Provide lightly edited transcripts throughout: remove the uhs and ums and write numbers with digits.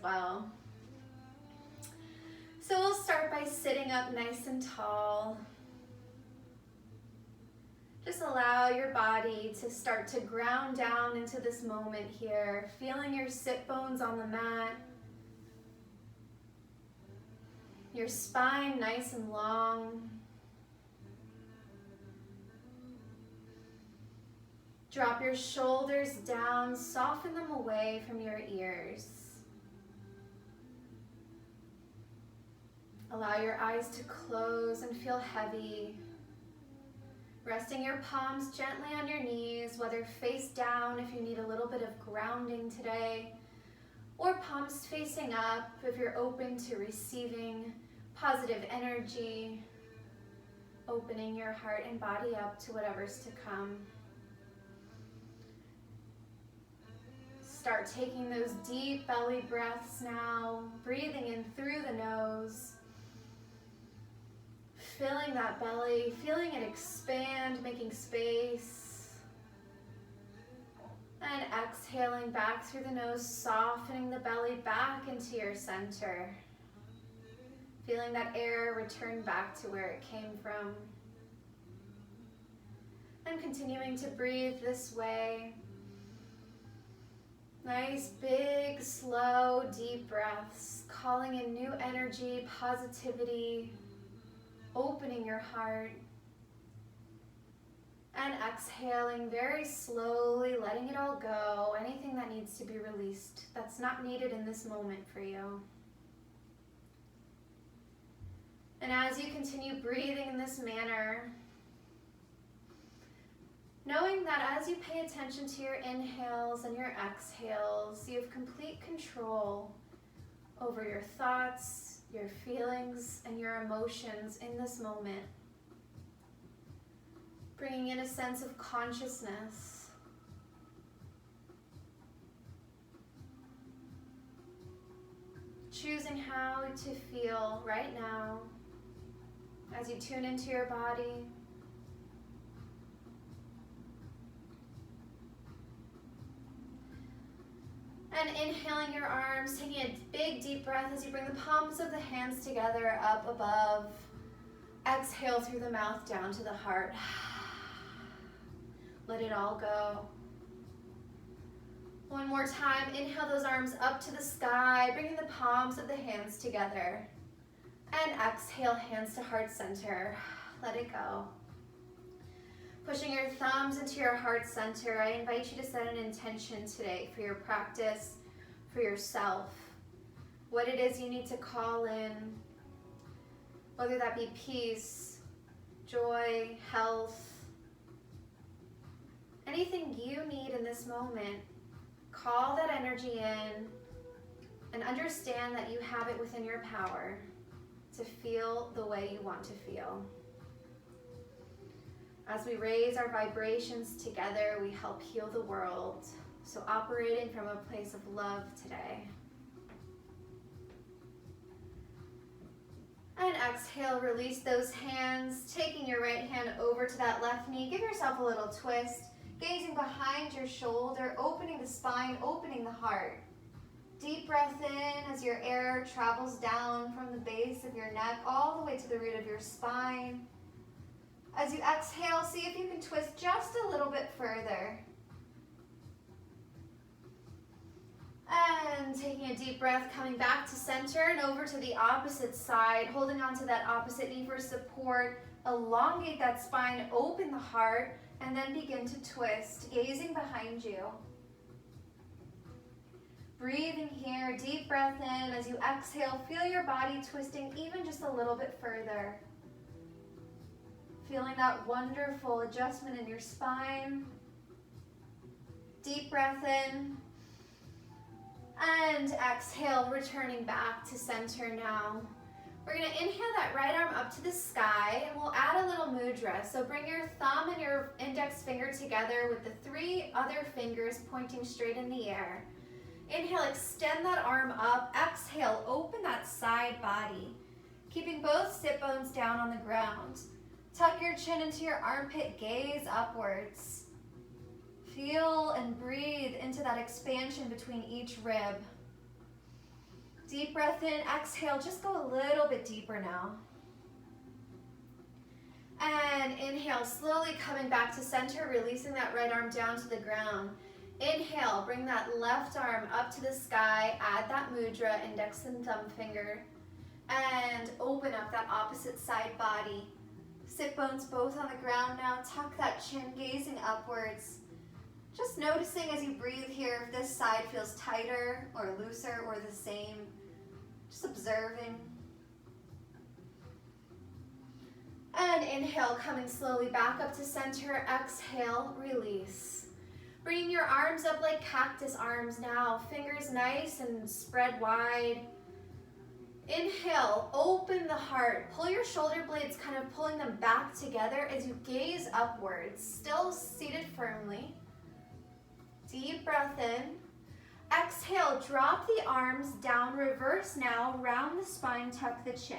well. So we'll start by sitting up nice and tall. Just allow your body to start to ground down into this moment here, feeling your sit bones on the mat, your spine nice and long. Drop your shoulders down, soften them away from your ears. Allow your eyes to close and feel heavy. Resting your palms gently on your knees, whether face down if you need a little bit of grounding today, or palms facing up if you're open to receiving positive energy, opening your heart and body up to whatever's to come. Start taking those deep belly breaths now, breathing in through the nose. Filling that belly, feeling it expand, making space. And exhaling back through the nose, softening the belly back into your center. Feeling that air return back to where it came from. And continuing to breathe this way. Nice, big, slow, deep breaths, calling in new energy, positivity, opening your heart, and exhaling very slowly, letting it all go, anything that needs to be released that's not needed in this moment for you. And as you continue breathing in this manner, knowing that as you pay attention to your inhales and your exhales, you have complete control over your thoughts, your feelings, and your emotions in this moment. Bringing in a sense of consciousness. Choosing how to feel right now as you tune into your body. And inhaling your arms, taking a big deep breath as you bring the palms of the hands together up above. Exhale through the mouth down to the heart. Let it all go. One more time, inhale those arms up to the sky, bringing the palms of the hands together. And exhale, hands to heart center. Let it go. Pushing your thumbs into your heart center, I invite you to set an intention today for your practice, for yourself. What it is you need to call in, whether that be peace, joy, health, anything you need in this moment. Call that energy in and understand that you have it within your power to feel the way you want to feel. As we raise our vibrations together, we help heal the world. So operating from a place of love today. And exhale, release those hands, taking your right hand over to that left knee. Give yourself a little twist, gazing behind your shoulder, opening the spine, opening the heart. Deep breath in as your air travels down from the base of your neck all the way to the root of your spine. As you exhale, see if you can twist just a little bit further. And taking a deep breath, coming back to center and over to the opposite side, holding on to that opposite knee for support. Elongate that spine, open the heart, and then begin to twist, gazing behind you. Breathing here, deep breath in. As you exhale, feel your body twisting even just a little bit further. Feeling that wonderful adjustment in your spine. Deep breath in. And exhale, returning back to center now. We're going to inhale that right arm up to the sky, and we'll add a little mudra. So bring your thumb and your index finger together with the 3 other fingers pointing straight in the air. Inhale, extend that arm up. Exhale, open that side body, keeping both sit bones down on the ground. Tuck your chin into your armpit, gaze upwards. Feel and breathe into that expansion between each rib. Deep breath in, exhale, just go a little bit deeper now. And inhale, slowly coming back to center, releasing that right arm down to the ground. Inhale, bring that left arm up to the sky, add that mudra, index and thumb finger, and open up that opposite side body. Sit bones both on the ground now, tuck that chin, gazing upwards. Just noticing as you breathe here if this side feels tighter or looser or the same. Just observing. And inhale, coming slowly back up to center. Exhale, release. Bringing your arms up like cactus arms now. Fingers nice and spread wide. Inhale, open the heart. Pull your shoulder blades, kind of pulling them back together as you gaze upwards. Still seated firmly. Deep breath in. Exhale, drop the arms down, reverse now, round the spine, tuck the chin.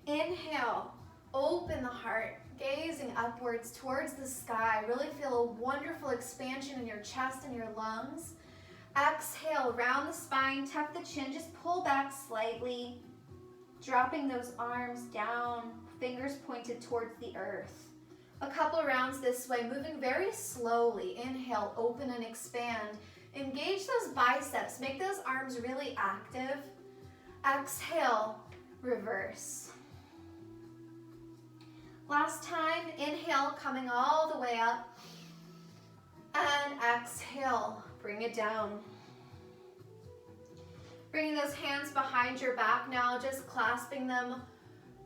Inhale, open the heart, gazing upwards towards the sky. Really feel a wonderful expansion in your chest and your lungs. Exhale, round the spine, tuck the chin, just pull back slightly, dropping those arms down, fingers pointed towards the earth. A couple rounds this way, moving very slowly. Inhale, open and expand. Engage those biceps, make those arms really active. Exhale, reverse. Last time, inhale, coming all the way up. And exhale, bring it down. Bringing those hands behind your back now, just clasping them,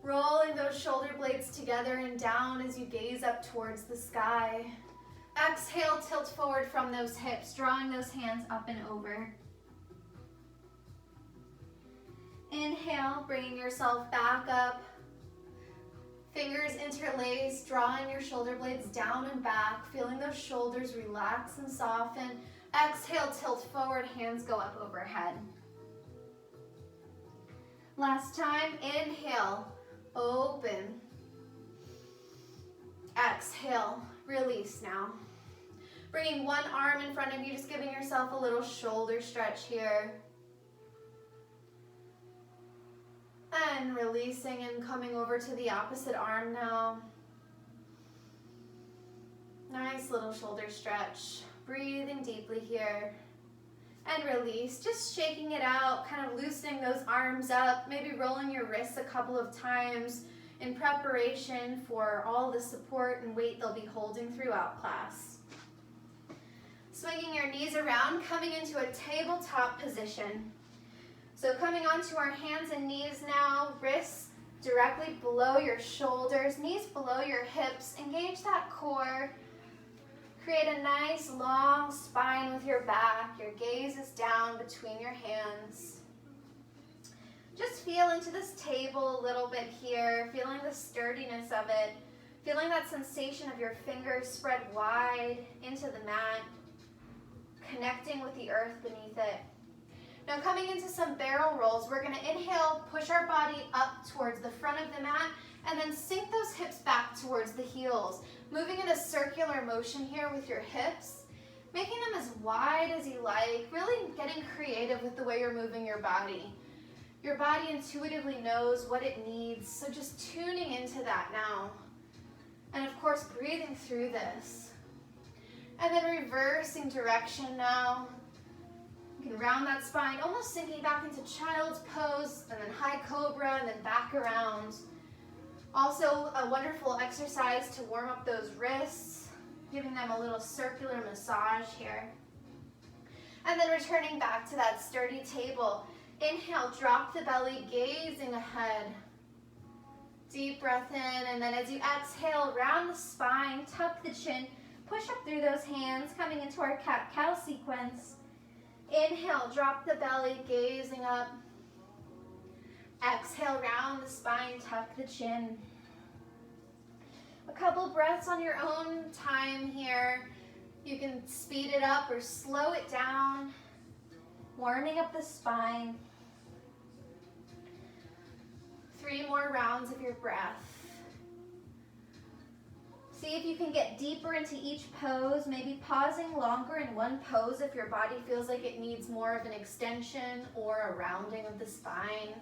rolling those shoulder blades together and down as you gaze up towards the sky. Exhale, tilt forward from those hips, drawing those hands up and over. Inhale, bringing yourself back up. Fingers interlaced, drawing your shoulder blades down and back, feeling those shoulders relax and soften. Exhale, tilt forward, hands go up overhead. Last time, inhale, open. Exhale, release now. Bringing one arm in front of you, just giving yourself a little shoulder stretch here. And releasing and coming over to the opposite arm now. Nice little shoulder stretch. Breathing deeply here. And release, just shaking it out, kind of loosening those arms up, maybe rolling your wrists a couple of times in preparation for all the support and weight they'll be holding throughout class. Swinging your knees around, coming into a tabletop position. So coming onto our hands and knees now, wrists directly below your shoulders, knees below your hips. Engage that core. Create a nice long spine with your back. Your gaze is down between your hands. Just feel into this table a little bit here, feeling the sturdiness of it, feeling that sensation of your fingers spread wide into the mat, connecting with the earth beneath it. Now coming into some barrel rolls, we're going to inhale, push our body up towards the front of the mat, and then sink those hips back towards the heels. Moving in a circular motion here with your hips, making them as wide as you like, really getting creative with the way you're moving your body. Your body intuitively knows what it needs, so just tuning into that now. And of course, breathing through this. And then reversing direction now. You can round that spine, almost sinking back into child's pose, and then high cobra, and then back around. Also, a wonderful exercise to warm up those wrists, giving them a little circular massage here. And then returning back to that sturdy table. Inhale, drop the belly, gazing ahead. Deep breath in, and then as you exhale, round the spine, tuck the chin, push up through those hands, coming into our cat-cow sequence. Inhale, drop the belly, gazing up. Exhale, round the spine, tuck the chin. A couple breaths on your own time here. You can speed it up or slow it down, warming up the spine. 3 more rounds of your breath. See if you can get deeper into each pose, maybe pausing longer in one pose if your body feels like it needs more of an extension or a rounding of the spine.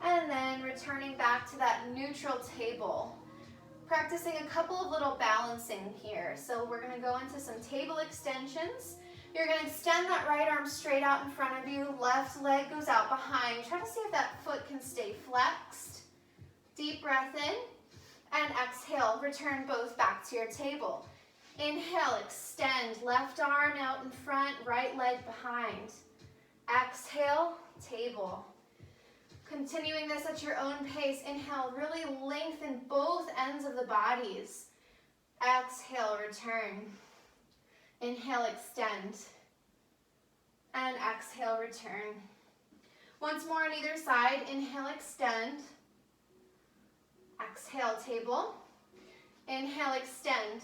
And then returning back to that neutral table. Practicing a couple of little balancing here. So we're going to go into some table extensions. You're going to extend that right arm straight out in front of you. Left leg goes out behind. Try to see if that foot can stay flexed. Deep breath in. And exhale, return both back to your table. Inhale, extend. Left arm out in front, right leg behind. Exhale, table. Continuing this at your own pace. Inhale, really lengthen both ends of the bodies. Exhale, return. Inhale, extend. And exhale, return. Once more on either side. Inhale, extend. Exhale, table. Inhale, extend.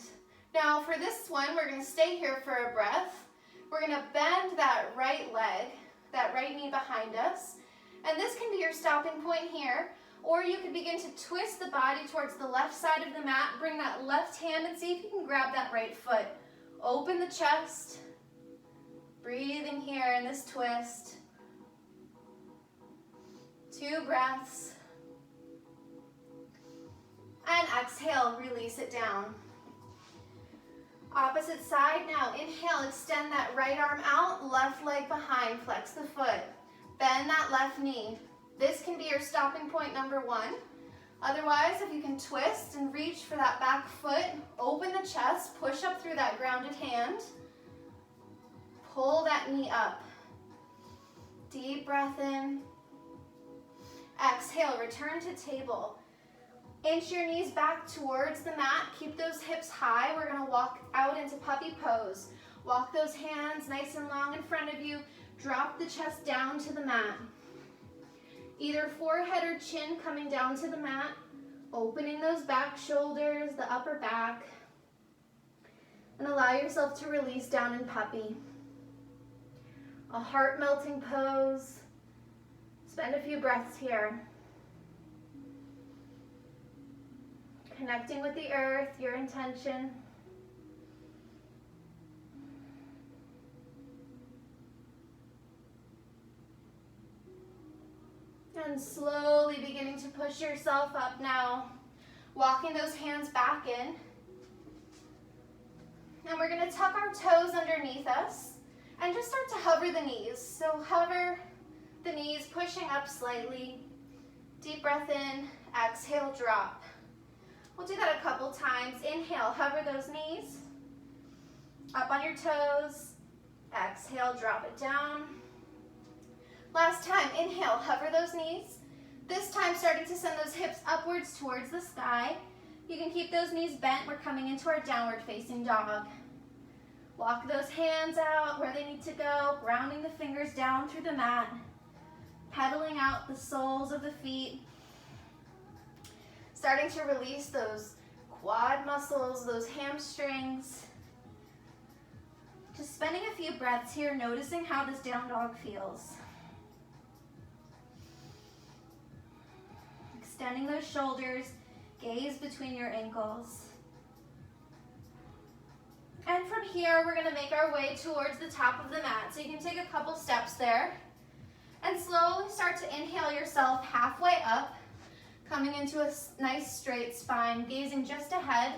Now for this one, we're going to stay here for a breath. We're going to bend that right leg, that right knee behind us. And this can be your stopping point here. Or you could begin to twist the body towards the left side of the mat. Bring that left hand and see if you can grab that right foot. Open the chest. Breathing here in this twist. 2 breaths. And exhale, release it down. Opposite side now. Inhale, extend that right arm out, left leg behind, flex the foot. Bend that left knee. This can be your stopping point number 1. Otherwise, if you can twist and reach for that back foot, open the chest, push up through that grounded hand. Pull that knee up. Deep breath in. Exhale, return to table. Inch your knees back towards the mat. Keep those hips high. We're going to walk out into puppy pose. Walk those hands nice and long in front of you. Drop the chest down to the mat. Either forehead or chin coming down to the mat. Opening those back shoulders, the upper back. And allow yourself to release down in puppy. A heart-melting pose. Spend a few breaths here. Connecting with the earth, your intention. And slowly beginning to push yourself up now. Walking those hands back in. And we're going to tuck our toes underneath us and just start to hover the knees. So hover the knees, pushing up slightly. Deep breath in, exhale, drop. We'll do that a couple times. Inhale, hover those knees. Up on your toes. Exhale, drop it down. Last time, inhale, hover those knees. This time, starting to send those hips upwards towards the sky. You can keep those knees bent. We're coming into our downward facing dog. Walk those hands out where they need to go, grounding the fingers down through the mat. Pedaling out the soles of the feet. Starting to release those quad muscles, those hamstrings. Just spending a few breaths here, noticing how this down dog feels. Extending those shoulders, gaze between your ankles. And from here, we're going to make our way towards the top of the mat. So you can take a couple steps there. And slowly start to inhale yourself halfway up, coming into a nice straight spine, gazing just ahead.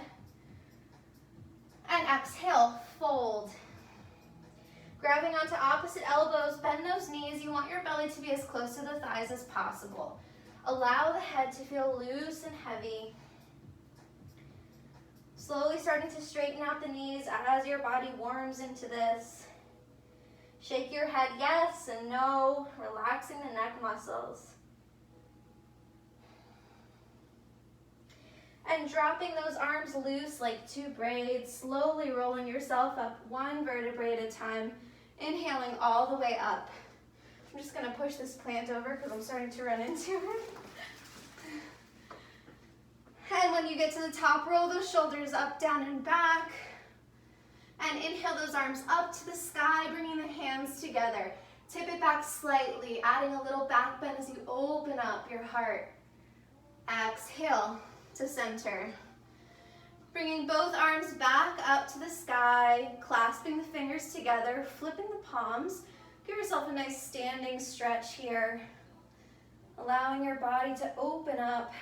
And exhale, fold. Grabbing onto opposite elbows, bend those knees. You want your belly to be as close to the thighs as possible. Allow the head to feel loose and heavy. Slowly starting to straighten out the knees as your body warms into this. Shake your head yes and no, relaxing the neck muscles. And dropping those arms loose like 2 braids, slowly rolling yourself up 1 vertebrae at a time, inhaling all the way up. I'm just going to push this plant over because I'm starting to run into it. And when you get to the top, roll those shoulders up, down, and back. And inhale those arms up to the sky, bringing the hands together. Tip it back slightly, adding a little back bend as you open up your heart. Exhale to center. Bringing both arms back up to the sky, clasping the fingers together, flipping the palms. Give yourself a nice standing stretch here, allowing your body to open up.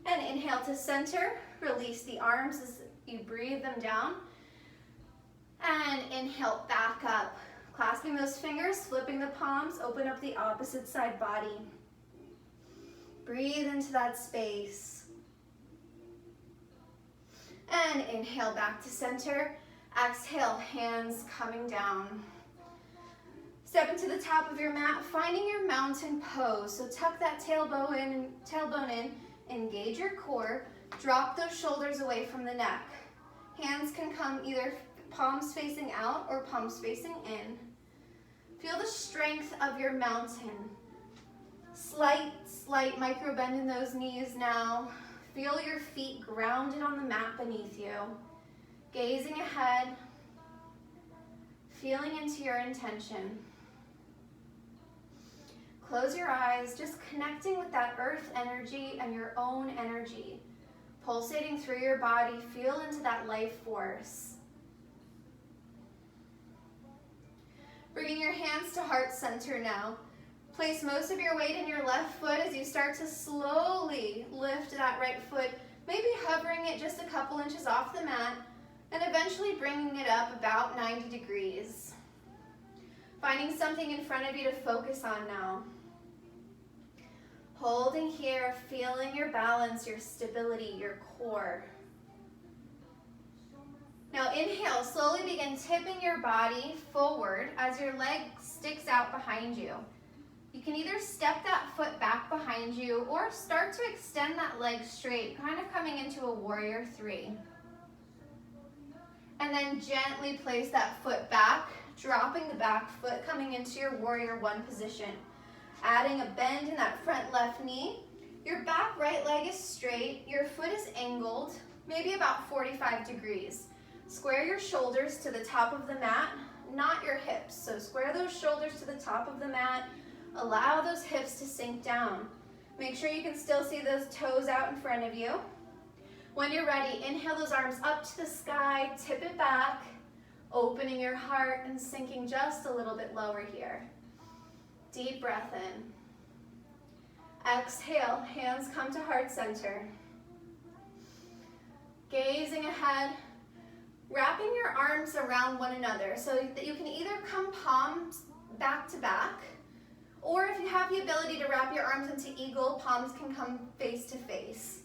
And inhale to center, release the arms as you breathe them down. And inhale back up, clasping those fingers, flipping the palms, open up the opposite side body. Breathe into that space. And inhale back to center. Exhale, hands coming down. Step into the top of your mat, finding your mountain pose. So tuck that tailbone in, engage your core, drop those shoulders away from the neck. Hands can come either palms facing out or palms facing in. Feel the strength of your mountain. Slight micro bend in those knees now. Feel your feet grounded on the mat beneath you. Gazing ahead, feeling into your intention. Close your eyes, just connecting with that earth energy and your own energy. Pulsating through your body, feel into that life force. Bringing your hands to heart center now. Place most of your weight in your left foot as you start to slowly lift that right foot, maybe hovering it just a couple inches off the mat, and eventually bringing it up about 90 degrees. Finding something in front of you to focus on now. Holding here, feeling your balance, your stability, your core. Now inhale, slowly begin tipping your body forward as your leg sticks out behind you. You can either step that foot back behind you or start to extend that leg straight, kind of coming into a warrior three. And then gently place that foot back, dropping the back foot, coming into your warrior one position. Adding a bend in that front left knee. Your back right leg is straight, your foot is angled, maybe about 45 degrees. Square your shoulders to the top of the mat, not your hips. So square those shoulders to the top of the mat. Allow those hips to sink down. Make sure you can still see those toes out in front of you. When you're ready, inhale those arms up to the sky, tip it back, opening your heart and sinking just a little bit lower here. Deep breath in. Exhale, hands come to heart center. Gazing ahead, wrapping your arms around one another so that you can either come palms back to back, or if you have the ability to wrap your arms into eagle, palms can come face to face.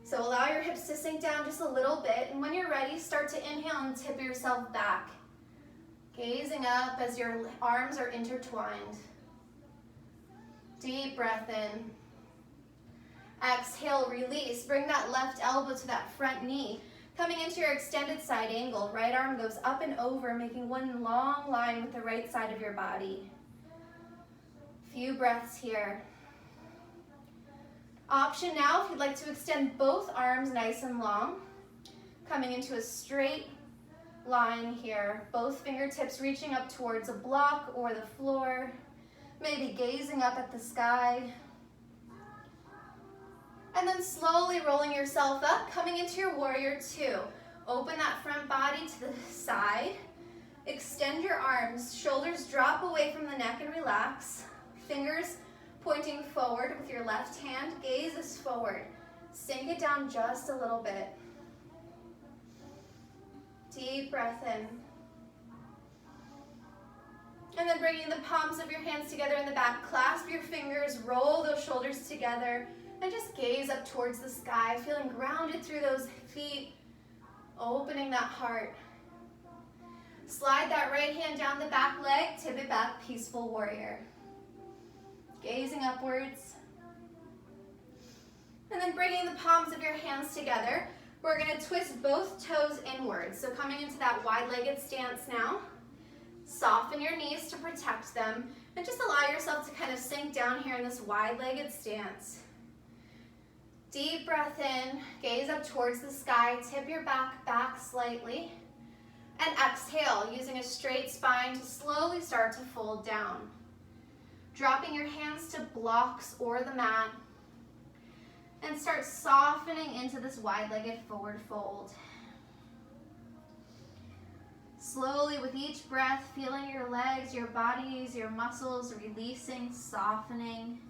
So allow your hips to sink down just a little bit, and when you're ready, start to inhale and tip yourself back. Gazing up as your arms are intertwined. Deep breath in. Exhale, release. Bring that left elbow to that front knee. Coming into your extended side angle, right arm goes up and over, making one long line with the right side of your body. Few breaths here. Option now, if you'd like to extend both arms nice and long, coming into a straight line here, both fingertips reaching up towards a block or the floor, maybe gazing up at the sky. And then slowly rolling yourself up, coming into your warrior two. Open that front body to the side. Extend your arms, shoulders drop away from the neck and relax. Fingers pointing forward with your left hand, gaze is forward. Sink it down just a little bit. Deep breath in. And then bringing the palms of your hands together in the back, clasp your fingers, roll those shoulders together, and just gaze up towards the sky, feeling grounded through those feet, opening that heart. Slide that right hand down the back leg, tip it back, peaceful warrior. Gazing upwards. And then bringing the palms of your hands together, we're going to twist both toes inwards. So coming into that wide-legged stance now. Soften your knees to protect them, and just allow yourself to kind of sink down here in this wide-legged stance. Deep breath in, gaze up towards the sky, tip your back slightly, and exhale, using a straight spine to slowly start to fold down. Dropping your hands to blocks or the mat. And start softening into this wide-legged forward fold. Slowly with each breath, feeling your legs, your bodies, your muscles releasing, softening,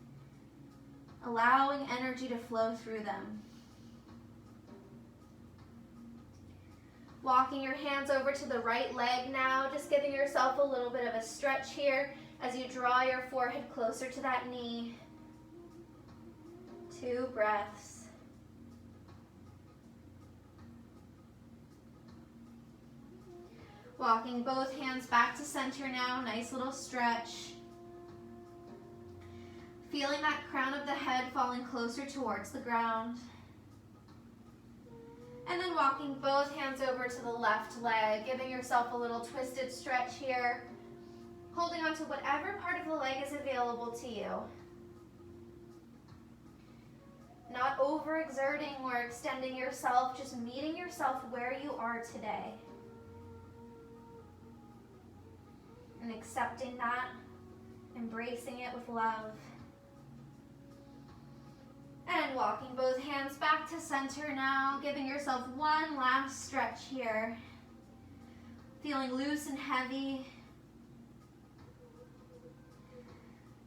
allowing energy to flow through them. Walking your hands over to the right leg now, just giving yourself a little bit of a stretch here as you draw your forehead closer to that knee. 2 breaths. Walking both hands back to center now, nice little stretch. Feeling that crown of the head falling closer towards the ground. And then walking both hands over to the left leg, giving yourself a little twisted stretch here. Holding on to whatever part of the leg is available to you. Not overexerting or extending yourself, just meeting yourself where you are today. And accepting that, embracing it with love. And walking both hands back to center now, giving yourself one last stretch here. Feeling loose and heavy.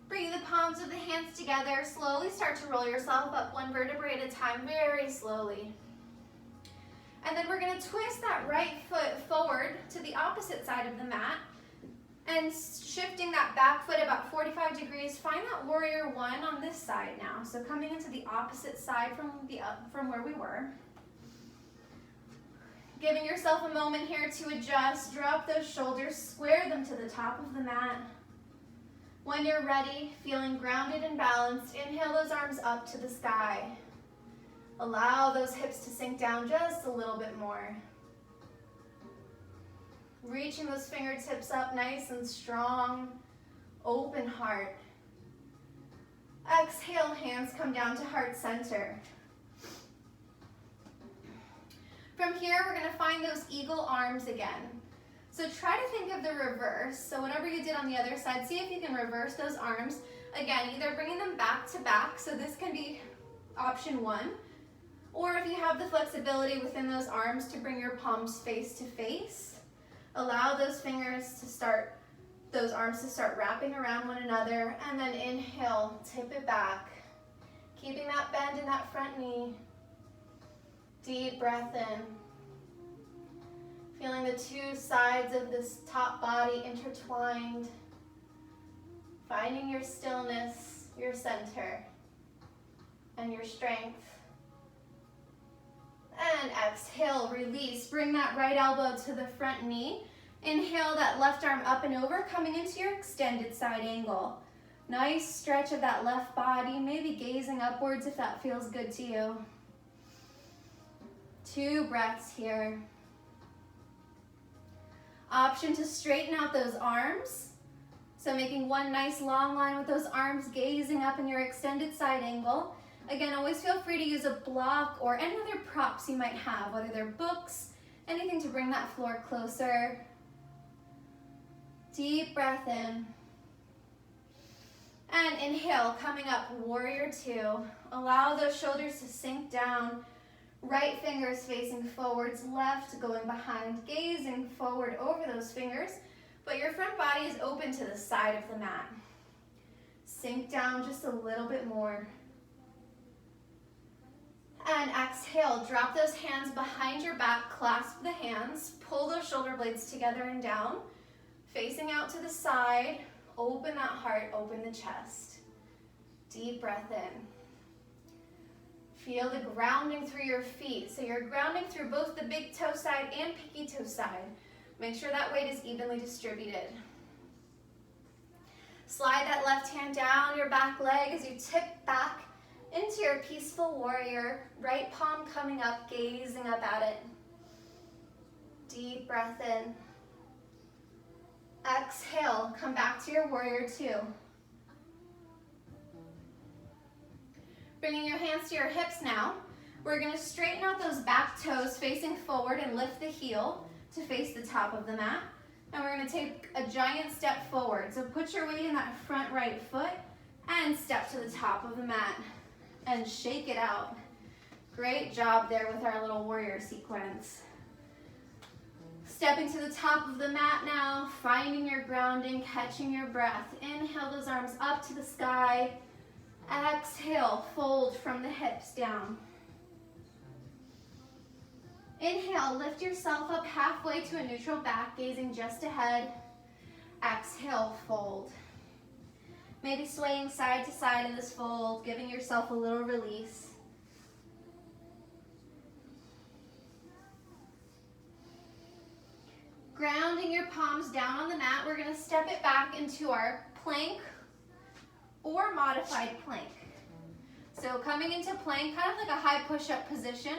Bring the palms of the hands together. Slowly start to roll yourself up 1 vertebrae at a time, very slowly. And then we're going to twist that right foot forward to the opposite side of the mat. And shifting that back foot about 45 degrees, find that warrior 1 on this side now. So coming into the opposite side from where we were. Giving yourself a moment here to adjust. Drop those shoulders, square them to the top of the mat. When you're ready, feeling grounded and balanced, inhale those arms up to the sky. Allow those hips to sink down just a little bit more. Reaching those fingertips up nice and strong, open heart. Exhale, hands come down to heart center. From here, we're going to find those eagle arms again. So try to think of the reverse. So whatever you did on the other side, see if you can reverse those arms. Again, either bringing them back to back, so this can be option 1, or if you have the flexibility within those arms to bring your palms face to face. Allow those those arms to start wrapping around one another, and then inhale, tip it back. Keeping that bend in that front knee. Deep breath in. Feeling the 2 sides of this top body intertwined. Finding your stillness, your center, and your strength. And exhale, release. Bring that right elbow to the front knee. Inhale that left arm up and over, coming into your extended side angle. Nice stretch of that left body, maybe gazing upwards if that feels good to you. 2 breaths here. Option to straighten out those arms. So making one nice long line with those arms, gazing up in your extended side angle. Again, always feel free to use a block or any other props you might have, whether they're books, anything to bring that floor closer. Deep breath in. And inhale, coming up, warrior 2. Allow those shoulders to sink down. Right fingers facing forwards, left going behind, gazing forward over those fingers, but your front body is open to the side of the mat. Sink down just a little bit more. And exhale, drop those hands behind your back, clasp the hands, pull those shoulder blades together and down, facing out to the side, open that heart, open the chest. Deep breath in. Feel the grounding through your feet. So you're grounding through both the big toe side and pinky toe side. Make sure that weight is evenly distributed. Slide that left hand down your back leg as you tip back into your peaceful warrior. Right palm coming up, gazing up at it. Deep breath in. Exhale, come back to your warrior 2. Bringing your hands to your hips now. We're going to straighten out those back toes facing forward and lift the heel to face the top of the mat. And we're gonna take a giant step forward. So put your weight in that front right foot and step to the top of the mat and shake it out. Great job there with our little warrior sequence. Stepping to the top of the mat now, finding your grounding, catching your breath. Inhale those arms up to the sky. Exhale, fold from the hips down. Inhale, lift yourself up halfway to a neutral back, gazing just ahead. Exhale, fold. Maybe swaying side to side in this fold, giving yourself a little release. Grounding your palms down on the mat, we're gonna step it back into our plank or modified plank. So coming into plank, kind of like a high push-up position.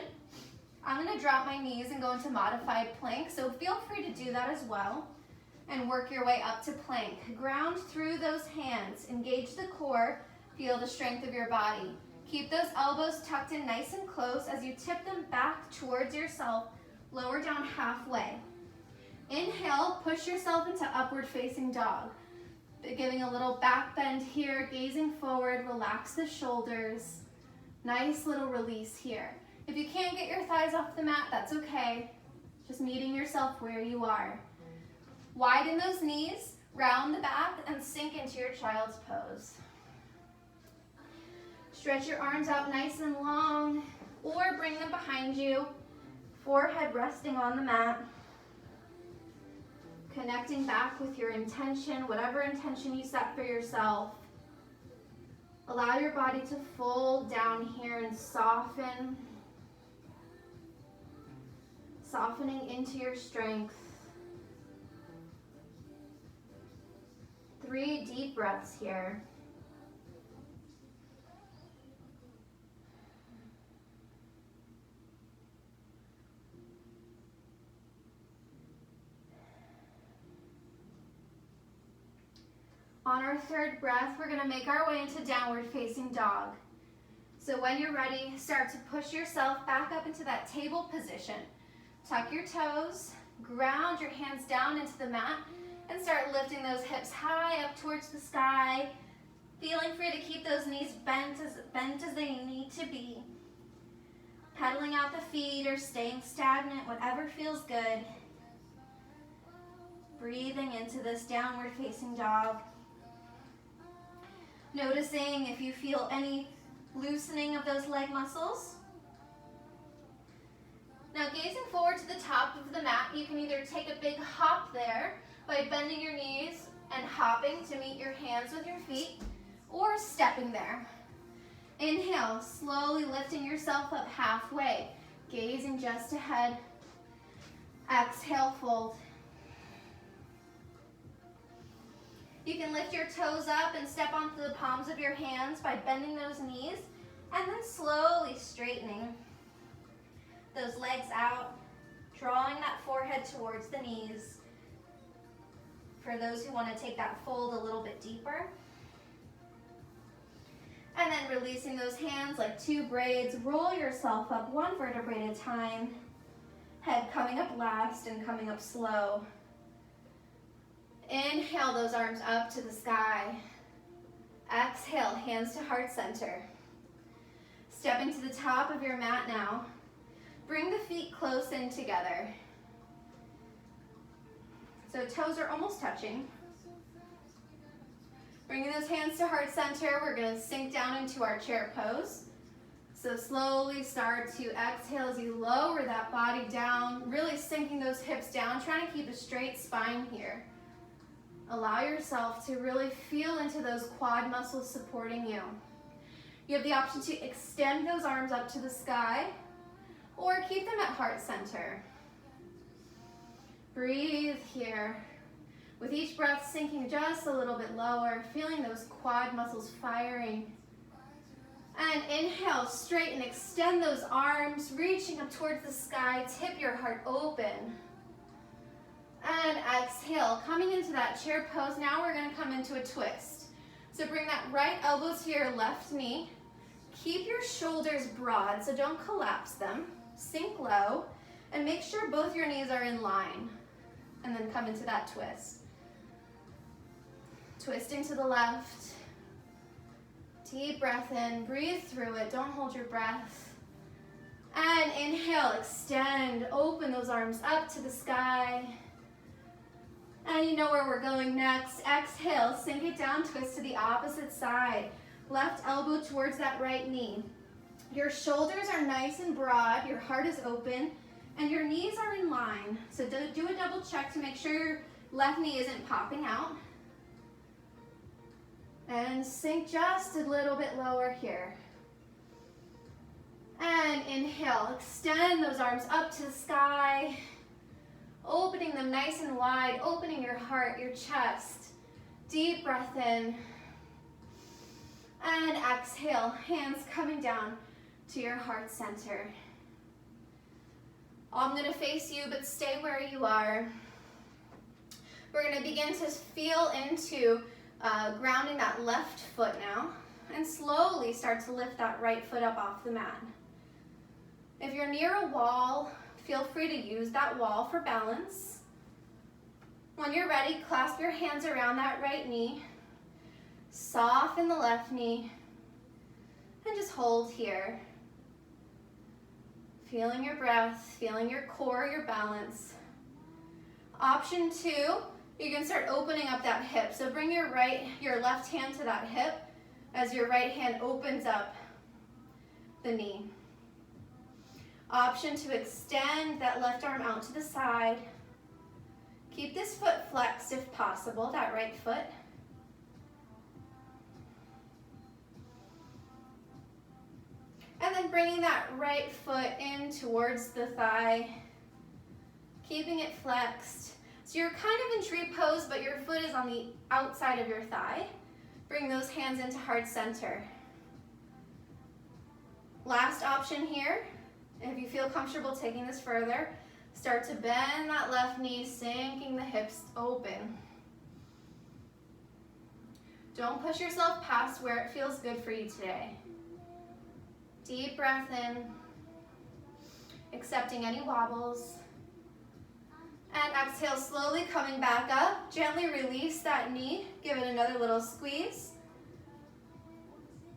I'm gonna drop my knees and go into modified plank, so feel free to do that as well and work your way up to plank. Ground through those hands, engage the core, feel the strength of your body. Keep those elbows tucked in nice and close as you tip them back towards yourself, lower down halfway. Inhale, push yourself into upward facing dog. Giving a little back bend here, gazing forward, relax the shoulders. Nice little release here. If you can't get your thighs off the mat, that's okay. Just meeting yourself where you are. Widen those knees, round the back, and sink into your child's pose. Stretch your arms out nice and long, or bring them behind you, forehead resting on the mat. Connecting back with your intention, whatever intention you set for yourself. Allow your body to fold down here and soften. Softening into your strength. 3 deep breaths here. On our 3rd breath, we're gonna make our way into downward facing dog. So when you're ready, start to push yourself back up into that table position. Tuck your toes, ground your hands down into the mat, and start lifting those hips high up towards the sky. Feeling free to keep those knees bent as they need to be. Pedaling out the feet or staying stagnant, whatever feels good. Breathing into this downward facing dog. Noticing if you feel any loosening of those leg muscles. Now gazing forward to the top of the mat, you can either take a big hop there by bending your knees and hopping to meet your hands with your feet, or stepping there. Inhale, slowly lifting yourself up halfway, gazing just ahead. Exhale, fold. You can lift your toes up and step onto the palms of your hands by bending those knees and then slowly straightening those legs out, drawing that forehead towards the knees. For those who want to take that fold a little bit deeper. And then releasing those hands like 2 braids, roll yourself up 1 vertebrae at a time. Head coming up last and coming up slow. Inhale those arms up to the sky. Exhale, hands to heart center. Stepping to the top of your mat now. Bring the feet close in together. So toes are almost touching. Bringing those hands to heart center, we're gonna sink down into our chair pose. So slowly start to exhale as you lower that body down, really sinking those hips down, trying to keep a straight spine here. Allow yourself to really feel into those quad muscles supporting you. You have the option to extend those arms up to the sky or keep them at heart center. Breathe here. With each breath sinking just a little bit lower, feeling those quad muscles firing. And inhale, straighten, extend those arms, reaching up towards the sky, tip your heart open. And exhale, coming into that chair pose. Now we're gonna come into a twist. So bring that right elbow to your left knee. Keep your shoulders broad, so don't collapse them. Sink low, and make sure both your knees are in line. and then come into that twist. Twisting to the left. Deep breath in, breathe through it, don't hold your breath. And inhale, extend, open those arms up to the sky. And you know where we're going next. Exhale, sink it down, twist to the opposite side. Left elbow towards that right knee. Your shoulders are nice and broad, your heart is open, and your knees are in line. So do a double check to make sure your left knee isn't popping out. And sink just a little bit lower here. And inhale, extend those arms up to the sky, opening them nice and wide, opening your heart, your chest. Deep breath in. And exhale, hands coming down to your heart center. I'm gonna face you, but stay where you are. We're gonna begin to feel into grounding that left foot now, and slowly start to lift that right foot up off the mat. If you're near a wall, feel free to use that wall for balance. When you're ready, clasp your hands around that right knee, soften the left knee, and just hold here. Feeling your breath, feeling your core, your balance. Option 2, you can start opening up that hip. So bring your left hand to that hip as your right hand opens up the knee. Option to extend that left arm out to the side. Keep this foot flexed if possible, that right foot. And then bringing that right foot in towards the thigh, keeping it flexed. So you're kind of in tree pose, but your foot is on the outside of your thigh. Bring those hands into heart center. Last option here, if you feel comfortable taking this further, start to bend that left knee, sinking the hips open. Don't push yourself past where it feels good for you today. Deep breath in, accepting any wobbles. And exhale, slowly coming back up. Gently release that knee, give it another little squeeze.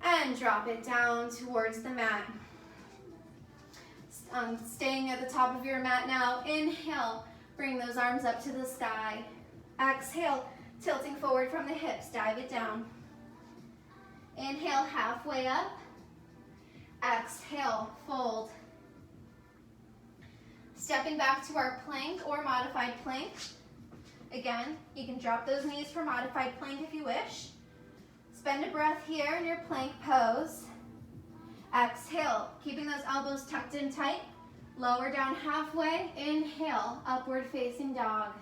And drop it down towards the mat. Staying at the top of your mat now. Inhale, bring those arms up to the sky. Exhale, tilting forward from the hips, dive it down. Inhale, halfway up. Exhale, fold. Stepping back to our plank or modified plank. Again, you can drop those knees for modified plank if you wish. Spend a breath here in your plank pose. Exhale, keeping those elbows tucked in tight. Lower down halfway. Inhale, upward facing dog.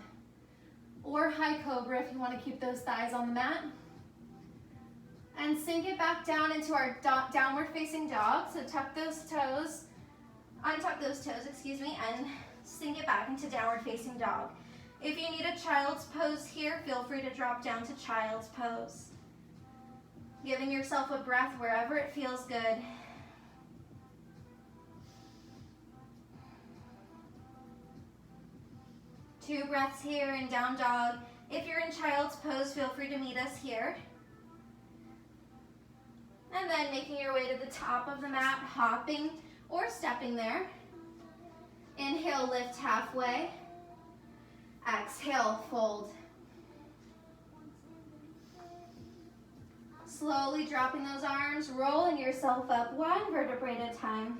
Or high cobra if you want to keep those thighs on the mat. And sink it back down into our downward facing dog. So tuck those toes, untuck those toes, and sink it back into downward facing dog. If you need a child's pose here, feel free to drop down to child's pose. Giving yourself a breath wherever it feels good. Two breaths here in down dog. If you're in child's pose, feel free to meet us here. And then making your way to the top of the mat, hopping or stepping there. Inhale, lift halfway. Exhale, fold. Slowly dropping those arms, rolling yourself up one vertebrae at a time.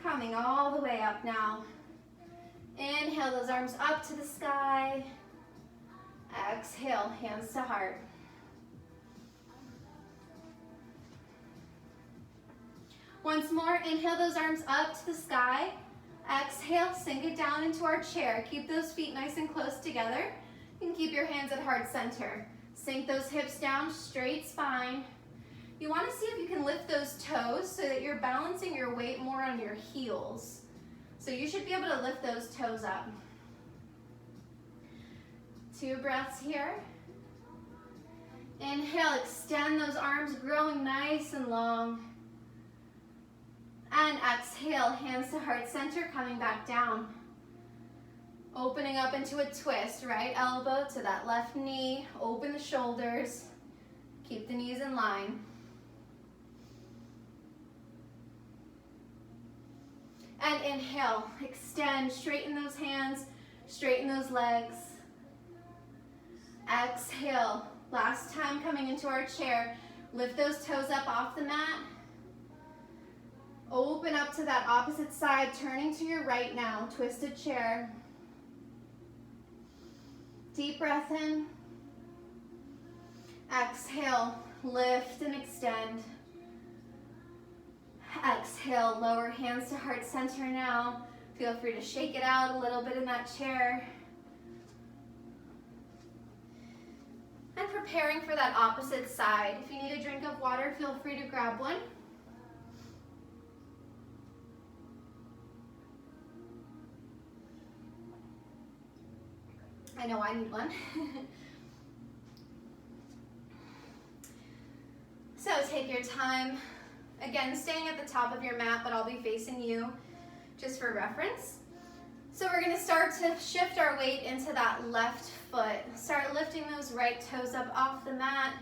Coming all the way up now. Inhale those arms up to the sky. Exhale, hands to heart. Once more, inhale those arms up to the sky. Exhale, sink it down into our chair. Keep those feet nice and close together. You can keep your hands at heart center. Sink those hips down, straight spine. You want to see if you can lift those toes so that you're balancing your weight more on your heels. So you should be able to lift those toes up. Two breaths here. Inhale, extend those arms, growing nice and long. And exhale, hands to heart center, coming back down. Opening up into a twist, right elbow to that left knee, open the shoulders, keep the knees in line. And inhale, extend, straighten those hands, straighten those legs. Exhale, last time coming into our chair, lift those toes up off the mat. Open up to that opposite side, turning to your right now, twisted chair. Deep breath in. Exhale, lift and extend. Exhale, lower hands to heart center now. Feel free to shake it out a little bit in that chair. And preparing for that opposite side. If you need a drink of water, feel free to grab one. I know I need one. So take your time. Again, staying at the top of your mat, but I'll be facing you just for reference. So we're gonna start to shift our weight into that left foot. Start lifting those right toes up off the mat.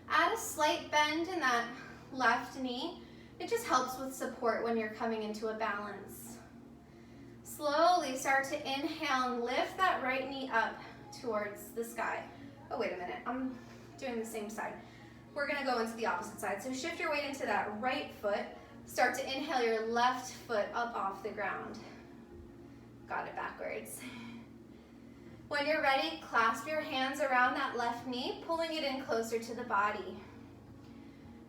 Add a slight bend in that left knee. It just helps with support when you're coming into a balance. Slowly start to inhale and lift that right knee up towards the sky. Oh, wait a minute, I'm doing the same side. We're gonna go into the opposite side. So shift your weight into that right foot. Start to inhale your left foot up off the ground. Got it backwards. When you're ready, clasp your hands around that left knee, pulling it in closer to the body.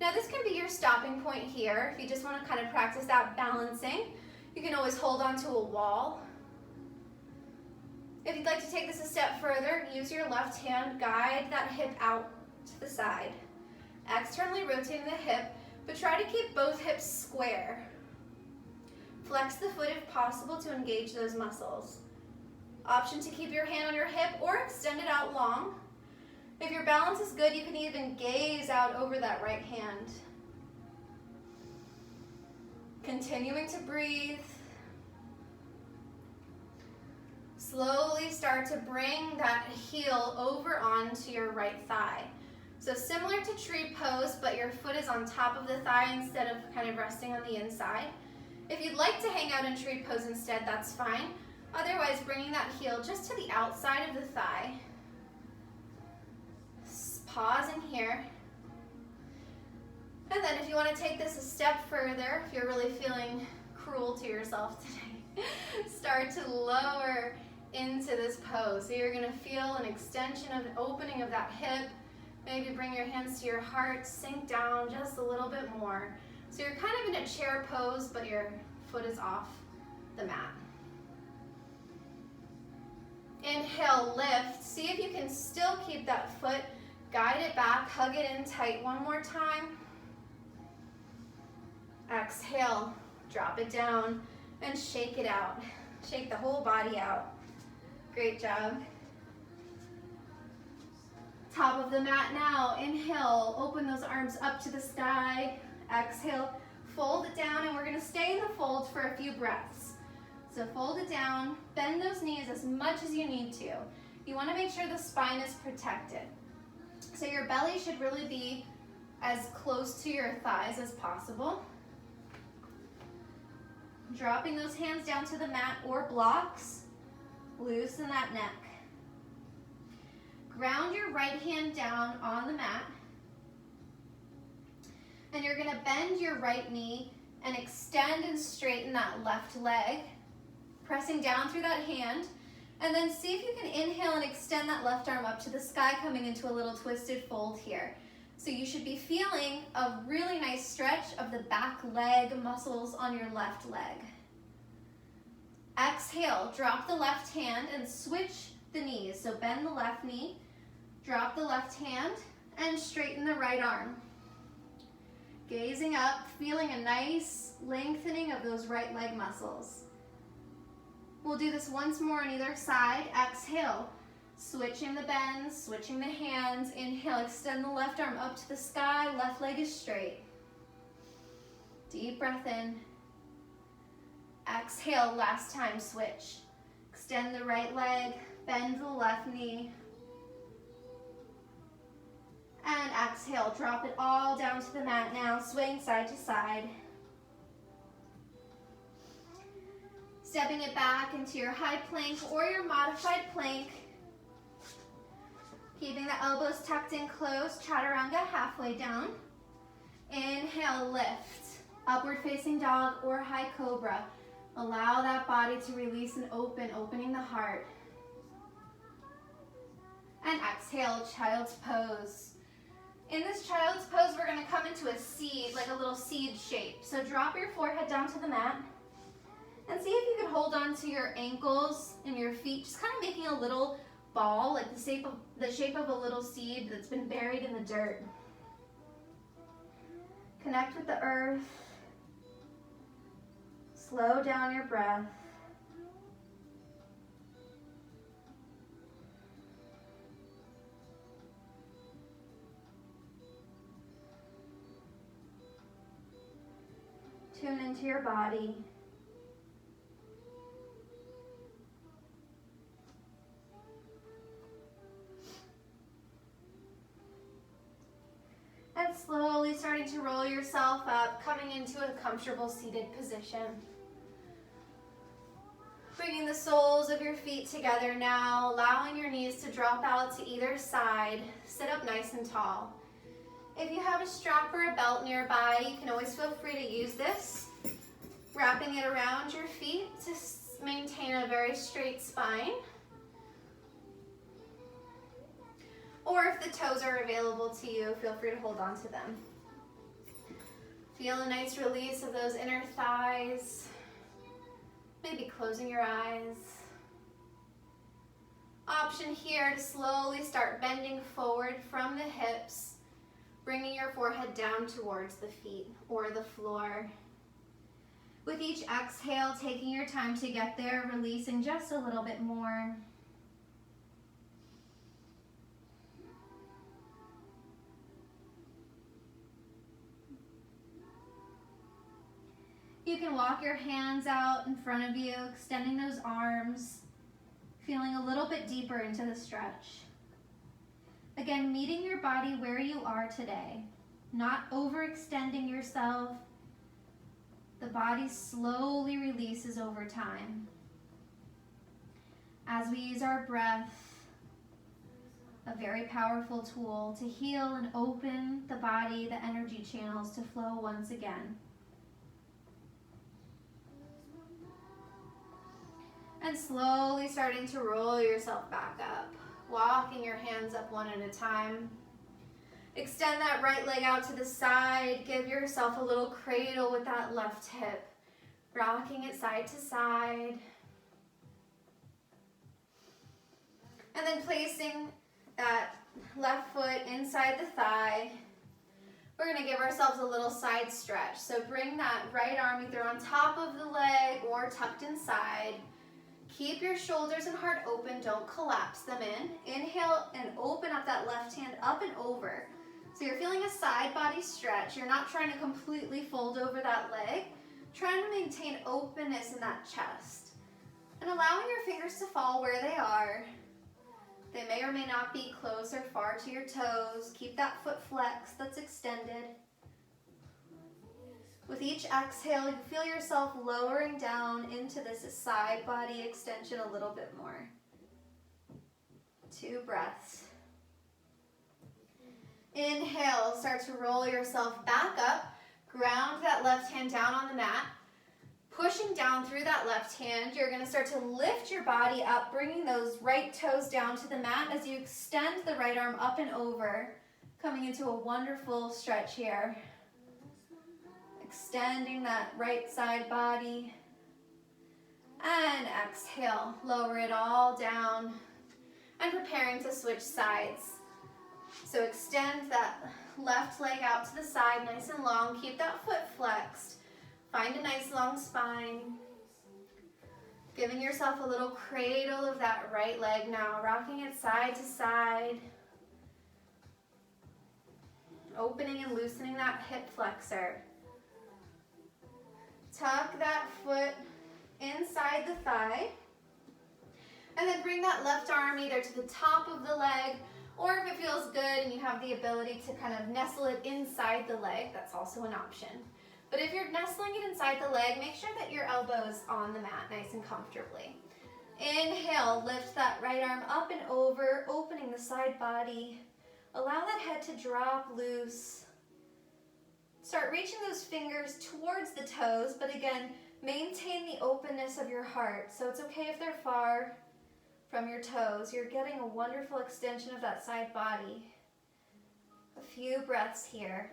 Now this can be your stopping point here. If you just wanna kind of practice that balancing, you can always hold onto a wall. If you'd like to take this a step further, use your left hand, guide that hip out to the side. Externally rotating the hip, but try to keep both hips square. Flex the foot if possible to engage those muscles. Option to keep your hand on your hip or extend it out long. If your balance is good, you can even gaze out over that right hand. Continuing to breathe. Slowly start to bring that heel over onto your right thigh. So similar to tree pose, but your foot is on top of the thigh instead of kind of resting on the inside. If you'd like to hang out in tree pose instead, that's fine. Otherwise, bringing that heel just to the outside of the thigh. Pause in here. And then if you want to take this a step further, if you're really feeling cruel to yourself today, start to lower into this pose. So you're going to feel an extension of the opening of that hip. Maybe bring your hands to your heart, sink down just a little bit more. So you're kind of in a chair pose, but your foot is off the mat. Inhale, lift. See if you can still keep that foot. Guide it back, hug it in tight one more time. Exhale, drop it down and shake it out. Shake the whole body out. Great job. Top of the mat now. Inhale, open those arms up to the sky. Exhale, fold it down, and we're gonna stay in the fold for a few breaths. So fold it down, bend those knees as much as you need to. You wanna make sure the spine is protected. So your belly should really be as close to your thighs as possible. Dropping those hands down to the mat or blocks. Loosen that neck. Ground your right hand down on the mat. And you're gonna bend your right knee and extend and straighten that left leg, pressing down through that hand. And then see if you can inhale and extend that left arm up to the sky, coming into a little twisted fold here. So you should be feeling a really nice stretch of the back leg muscles on your left leg. Exhale, drop the left hand and switch the knees. So bend the left knee, drop the left hand, and straighten the right arm. Gazing up, feeling a nice lengthening of those right leg muscles. We'll do this once more on either side. Exhale, switching the bends, switching the hands. Inhale, extend the left arm up to the sky, left leg is straight. Deep breath in. Exhale, last time, switch. Extend the right leg, bend the left knee. And exhale, drop it all down to the mat now, swing side to side. Stepping it back into your high plank or your modified plank. Keeping the elbows tucked in close, chaturanga halfway down. Inhale, lift. Upward facing dog or high cobra. Allow that body to release and open, opening the heart. And exhale, child's pose. In this child's pose, we're going to come into a seed, like a little seed shape. So drop your forehead down to the mat. And see if you can hold on to your ankles and your feet, just kind of making a little ball, like the shape of a little seed that's been buried in the dirt. Connect with the earth. Slow down your breath. Tune into your body. And slowly starting to roll yourself up, coming into a comfortable seated position. Bringing the soles of your feet together now, allowing your knees to drop out to either side. Sit up nice and tall. If you have a strap or a belt nearby, you can always feel free to use this. Wrapping it around your feet to maintain a very straight spine. Or if the toes are available to you, feel free to hold on to them. Feel a nice release of those inner thighs. Maybe closing your eyes. Option here to slowly start bending forward from the hips, bringing your forehead down towards the feet or the floor. With each exhale, taking your time to get there, releasing just a little bit more. You can walk your hands out in front of you, extending those arms, feeling a little bit deeper into the stretch. Again, meeting your body where you are today, not overextending yourself. The body slowly releases over time. As we use our breath, a very powerful tool to heal and open the body, the energy channels to flow once again. And slowly starting to roll yourself back up, walking your hands up one at a time. Extend that right leg out to the side. Give yourself a little cradle with that left hip, rocking it side to side. And then placing that left foot inside the thigh. We're going to give ourselves a little side stretch. So bring that right arm either on top of the leg or tucked inside. Keep your shoulders and heart open, don't collapse them in. Inhale and open up that left hand up and over. So you're feeling a side body stretch. You're not trying to completely fold over that leg. Trying to maintain openness in that chest. And allowing your fingers to fall where they are. They may or may not be close or far to your toes. Keep that foot flexed, that's extended. With each exhale, you feel yourself lowering down into this side body extension a little bit more. 2 breaths. Inhale, start to roll yourself back up. Ground that left hand down on the mat. Pushing down through that left hand, you're going to start to lift your body up, bringing those right toes down to the mat as you extend the right arm up and over, coming into a wonderful stretch here. Extending that right side body. And exhale, lower it all down and preparing to switch sides. So extend that left leg out to the side, nice and long. Keep that foot flexed. Find a nice long spine. Giving yourself a little cradle of that right leg now, rocking it side to side. Opening and loosening that hip flexor. Tuck that foot inside the thigh. bring that left arm either to the top of the leg, or if it feels good and you have the ability to kind of nestle it inside the leg, that's also an option. But if you're nestling it inside the leg, make sure that your elbow's on the mat nice and comfortably. Inhale, lift that right arm up and over, opening the side body. Allow that head to drop loose. Start reaching those fingers towards the toes, but again, maintain the openness of your heart. So it's okay if they're far from your toes. You're getting a wonderful extension of that side body. A few breaths here.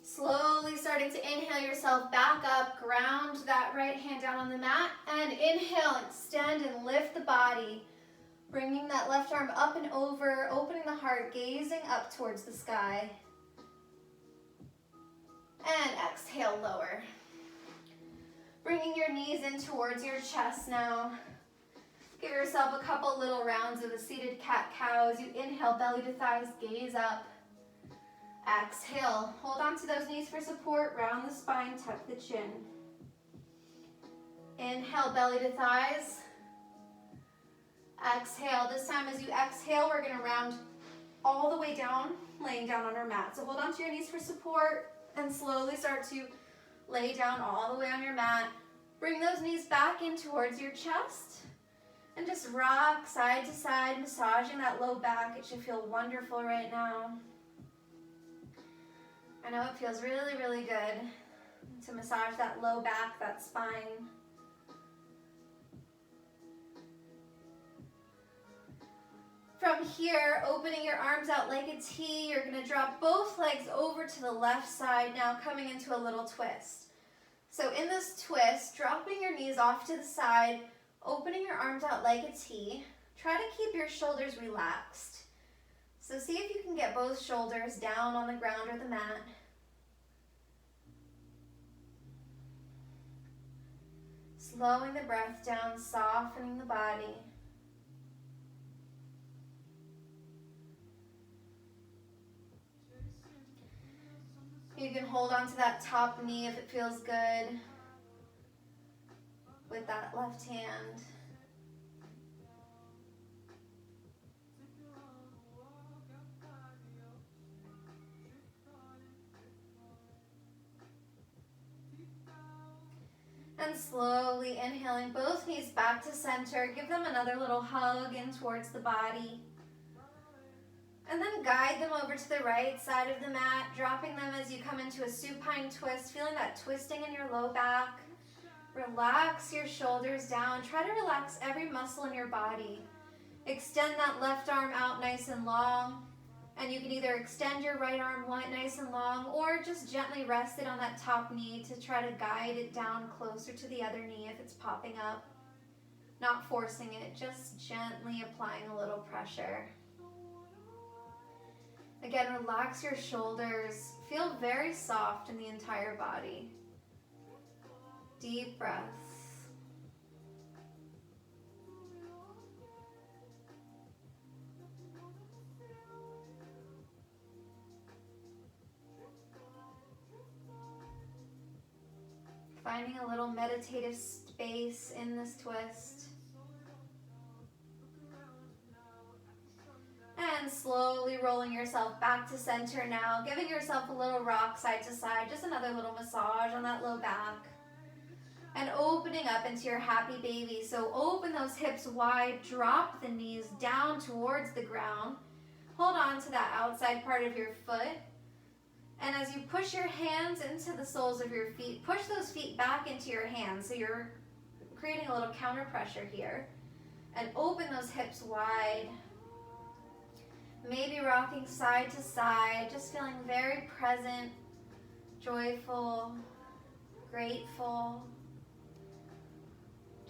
Slowly starting to inhale yourself back up, ground that right hand down on the mat, and inhale, extend and lift the body, bringing that left arm up and over, opening the heart, gazing up towards the sky. And exhale, lower. Bringing your knees in towards your chest now. Give yourself a couple little rounds of a seated cat-cow as you inhale, belly to thighs, gaze up. Exhale, hold on to those knees for support, round the spine, tuck the chin. Inhale, belly to thighs. Exhale, this time as you exhale, we're gonna round all the way down, laying down on our mat. So hold on to your knees for support and slowly start to lay down all the way on your mat. Bring those knees back in towards your chest and just rock side to side, massaging that low back. It should feel wonderful right now. I know it feels really, really good to massage that low back, that spine. From here, opening your arms out like a T, you're gonna drop both legs over to the left side now, coming into a little twist. So in this twist, dropping your knees off to the side, opening your arms out like a T, try to keep your shoulders relaxed. So see if you can get both shoulders down on the ground or the mat. Slowing the breath down, softening the body. You can hold on to that top knee if it feels good with that left hand. And slowly inhaling both knees back to center. Give them another little hug in towards the body. And then guide them over to the right side of the mat, dropping them as you come into a supine twist, feeling that twisting in your low back. Relax your shoulders down. Try to relax every muscle in your body. Extend that left arm out nice and long. And you can either extend your right arm nice and long or just gently rest it on that top knee to try to guide it down closer to the other knee if it's popping up. Not forcing it, just gently applying a little pressure. Again, relax your shoulders. Feel very soft in the entire body. Deep breaths. Finding a little meditative space in this twist. And slowly rolling yourself back to center now, giving yourself a little rock side to side, just another little massage on that low back. And opening up into your happy baby. So open those hips wide, drop the knees down towards the ground. Hold on to that outside part of your foot. And as you push your hands into the soles of your feet, push those feet back into your hands. So you're creating a little counter pressure here. And open those hips wide. Maybe rocking side to side, just feeling very present, joyful, grateful.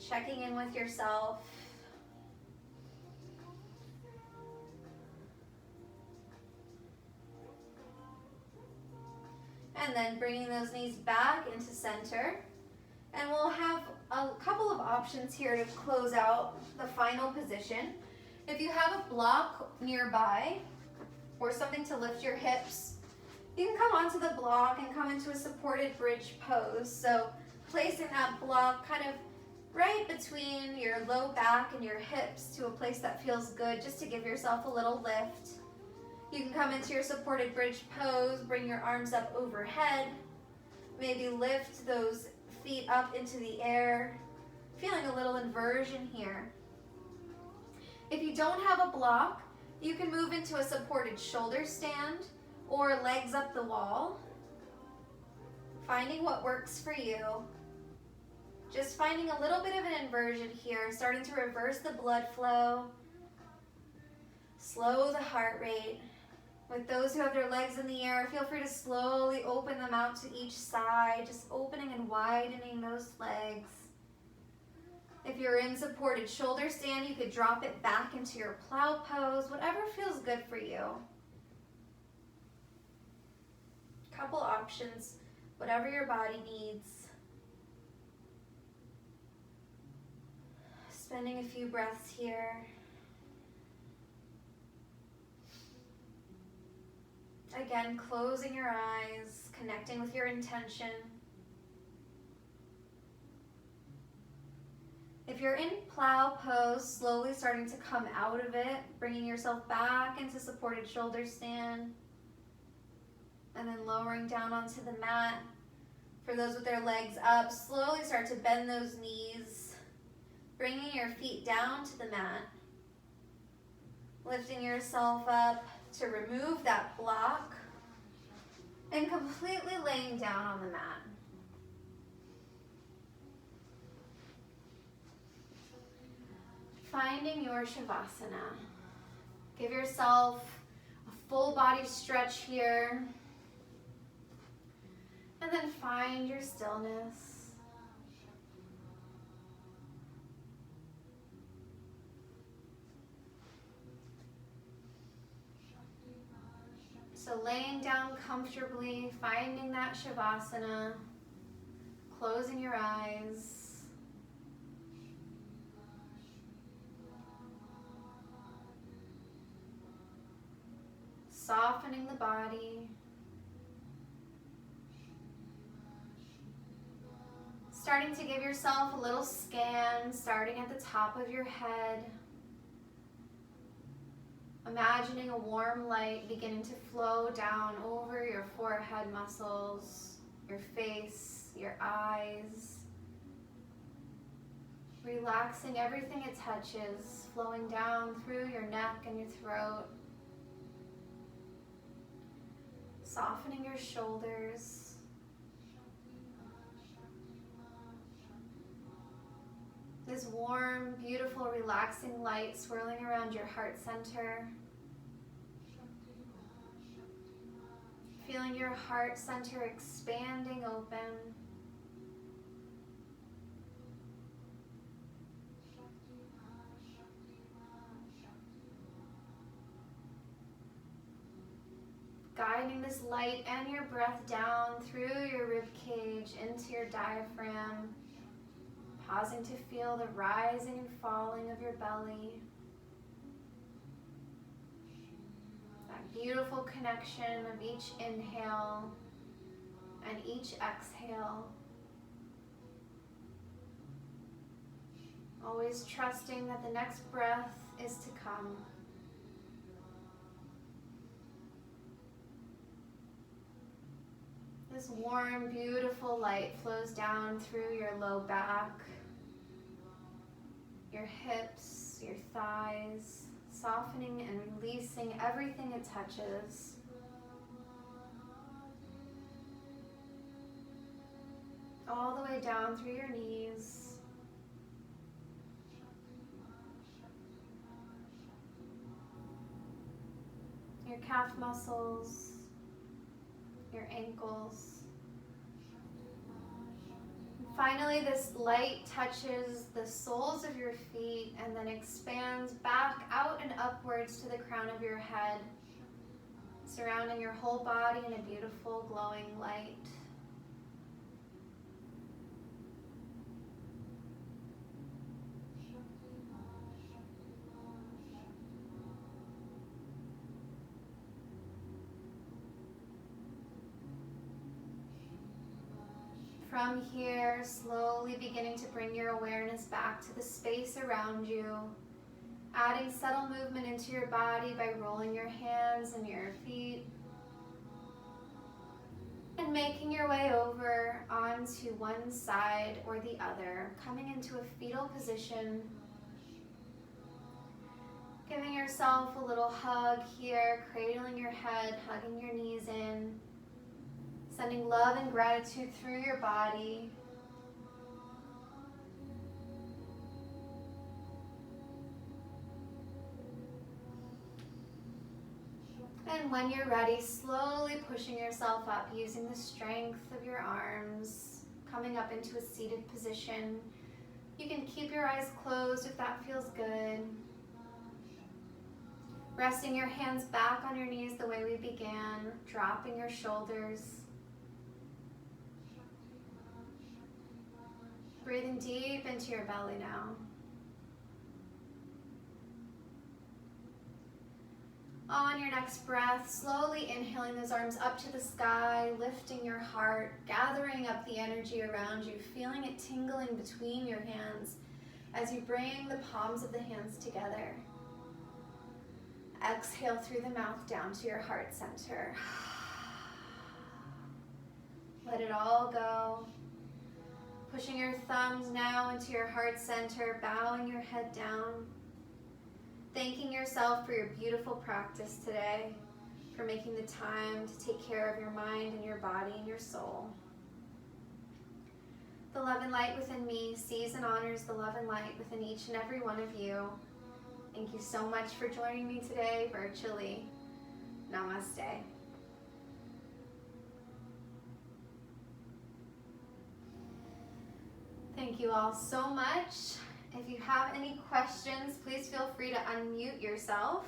Checking in with yourself. And then bringing those knees back into center. And we'll have a couple of options here to close out the final position. If you have a block nearby or something to lift your hips, you can come onto the block and come into a supported bridge pose. So placing that block kind of right between your low back and your hips to a place that feels good, just to give yourself a little lift. You can come into your supported bridge pose, bring your arms up overhead, maybe lift those feet up into the air, feeling a little inversion here. If you don't have a block, you can move into a supported shoulder stand or legs up the wall, finding what works for you. Just finding a little bit of an inversion here, starting to reverse the blood flow, slow the heart rate. With those who have their legs in the air, feel free to slowly open them out to each side, just opening and widening those legs. If you're in supported shoulder stand, you could drop it back into your plow pose, whatever feels good for you. Couple options, whatever your body needs. Spending a few breaths here. Again, closing your eyes, connecting with your intention. If you're in plow pose, slowly starting to come out of it, bringing yourself back into supported shoulder stand, and then lowering down onto the mat. For those with their legs up, slowly start to bend those knees, bringing your feet down to the mat, lifting yourself up to remove that block, and completely laying down on the mat. Finding your Shavasana. Give yourself a full body stretch here, and then find your stillness. So laying down comfortably, finding that Shavasana, closing your eyes. Softening the body. Starting to give yourself a little scan, starting at the top of your head. Imagining a warm light beginning to flow down over your forehead muscles, your face, your eyes. Relaxing everything it touches, flowing down through your neck and your throat. Softening your shoulders. This warm, beautiful, relaxing light swirling around your heart center. Feeling your heart center expanding open. Guiding this light and your breath down through your rib cage into your diaphragm. Pausing to feel the rising and falling of your belly. That beautiful connection of each inhale and each exhale. Always trusting that the next breath is to come. This warm, beautiful light flows down through your low back, your hips, your thighs, softening and releasing everything it touches. All the way down through your knees. Your calf muscles, your ankles. Finally, this light touches the soles of your feet and then expands back out and upwards to the crown of your head, surrounding your whole body in a beautiful glowing light. From here, slowly beginning to bring your awareness back to the space around you, adding subtle movement into your body by rolling your hands and your feet, and making your way over onto one side or the other, coming into a fetal position. Giving yourself a little hug here, cradling your head, hugging your knees in, sending love and gratitude through your body. And when you're ready, slowly pushing yourself up using the strength of your arms, coming up into a seated position. You can keep your eyes closed if that feels good. Resting your hands back on your knees the way we began, dropping your shoulders. Breathing deep into your belly now. On your next breath, slowly inhaling those arms up to the sky, lifting your heart, gathering up the energy around you, feeling it tingling between your hands as you bring the palms of the hands together. Exhale through the mouth down to your heart center. Let it all go. Pushing your thumbs now into your heart center, bowing your head down. Thanking yourself for your beautiful practice today, for making the time to take care of your mind and your body and your soul. The love and light within me sees and honors the love and light within each and every one of you. Thank you so much for joining me today virtually. Namaste. Thank you all so much. If you have any questions, please feel free to unmute yourself.